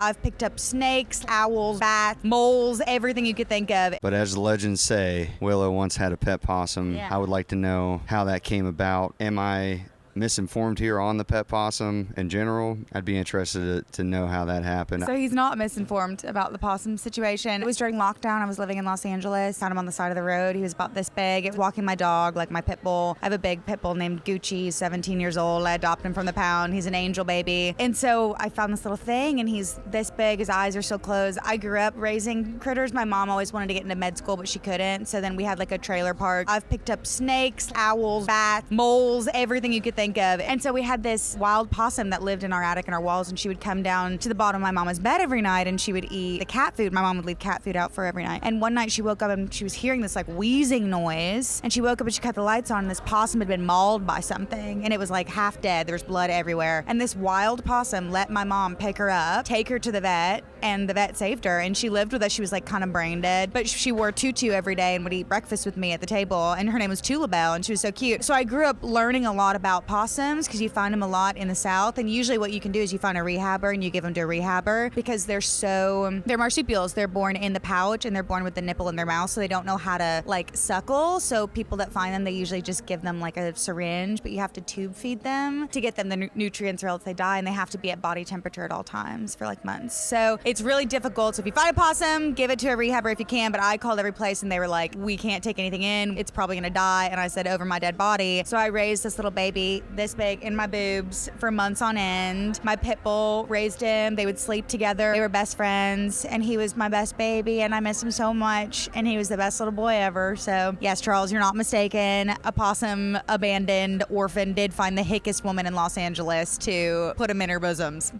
I've picked up snakes, owls, bats, moles, everything you could think of. But as the legends say, Willow once had a pet possum. Yeah. I would like to know how that came about. Am I misinformed here on the pet possum in general? I'd be interested to know how that happened. So he's not misinformed about the possum situation. It was during lockdown. I was living in Los Angeles. Found him on the side of the road. He was about this big. I was walking my dog, like my pit bull. I have a big pit bull named Gucci. He's 17 years old. I adopted him from the pound. He's an angel baby. And so I found this little thing, and he's this big. His eyes are so closed. I grew up raising critters. My mom always wanted to get into med school, but she couldn't. So then we had like a trailer park. I've picked up snakes, owls, bats, moles, everything you could think of. And so we had this wild possum that lived in our attic and our walls, and she would come down to the bottom of my mama's bed every night, and she would eat the cat food. My mom would leave cat food out for every night. And one night she woke up and she was hearing this like wheezing noise, and she woke up and she cut the lights on, and this possum had been mauled by something, and it was like half dead. There was blood everywhere. And this wild possum let my mom pick her up, take her to the vet, and the vet saved her. And she lived with us. She was like kind of brain dead, but she wore a tutu every day and would eat breakfast with me at the table. And her name was Tulabelle, and she was so cute. So I grew up learning a lot about possums because you find them a lot in the South. And usually what you can do is you find a rehabber and you give them to a rehabber because they're marsupials. They're born in the pouch and they're born with the nipple in their mouth, so they don't know how to like suckle. So people that find them, they usually just give them like a syringe, but you have to tube feed them to get them the nutrients or else they die, and they have to be at body temperature at all times for like months. So it's really difficult. So if you find a possum, give it to a rehabber if you can. But I called every place and they were like, we can't take anything in. It's probably gonna die. And I said, over my dead body. So I raised this little baby this big in my boobs for months on end. My pit bull raised him. They would sleep together. They were best friends, and he was my best baby, and I miss him so much, and he was the best little boy ever. So yes, Charles, you're not mistaken. A possum, abandoned, orphan, did find the hickest woman in Los Angeles to put him in her bosoms.